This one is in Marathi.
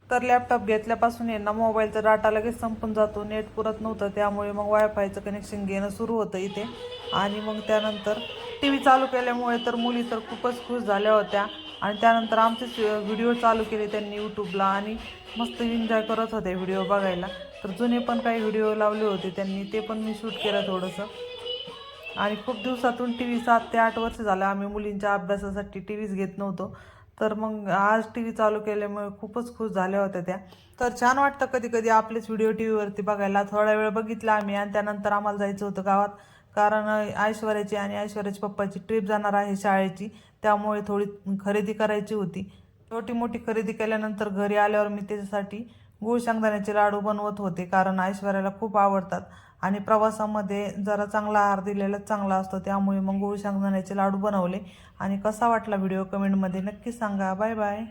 तर लॅपटॉप घेतल्यापासून आहे ना मोबाईलचा डाटा लगेच संपून जातो, नेट पुरत नव्हतं, त्यामुळे मग वायफायचं कनेक्शन घेणं सुरू होतं इथे. आणि मग त्यानंतर टी व्ही चालू केल्यामुळे तर मुली तर खूपच खुश झाल्या होत्या. आणि त्यानंतर आमचेच व्हिडिओ चालू केले त्यांनी यूट्यूबला आणि मस्त एन्जॉय करत होते व्हिडिओ बघायला. तर जुने पण काही व्हिडिओ लावले होते त्यांनी, ते पण मी शूट केलं थोडंसं. आणि खूप दिवसातून टी व्ही 7 ते 8 वर्ष झालं आम्ही मुलींच्या अभ्यासासाठी टी व्हीच घेत नव्हतो. तर मग आज टी व्ही चालू केल्यामुळे खूपच खुश झाल्या होत्या त्या. तर छान वाटतं कधी कधी आपलेच व्हिडिओ टी व्हीवरती बघायला. थोडा वेळ बघितला आम्ही आणि त्यानंतर आम्हाला जायचं होतं गावात, कारण ऐश्वर्याची आणि ऐश्वर्याच्या पप्पाची ट्रिप जाणार आहे शाळेची, त्यामुळे थोडी खरेदी करायची होती. छोटी मोठी खरेदी केल्यानंतर घरी आल्यावर मी त्याच्यासाठी गूळ शेंगदाण्याचे लाडू बनवत होते, कारण ऐश्वर्याला खूप आवडतात आणि प्रवासामध्ये जरा चांगला आहार दिलेला चांगला असतो, त्यामुळे मग गूळ शेंगदाण्याचे लाडू बनवले. आणि कसा वाटला व्हिडिओ कमेंटमध्ये नक्की सांगा. Bye bye.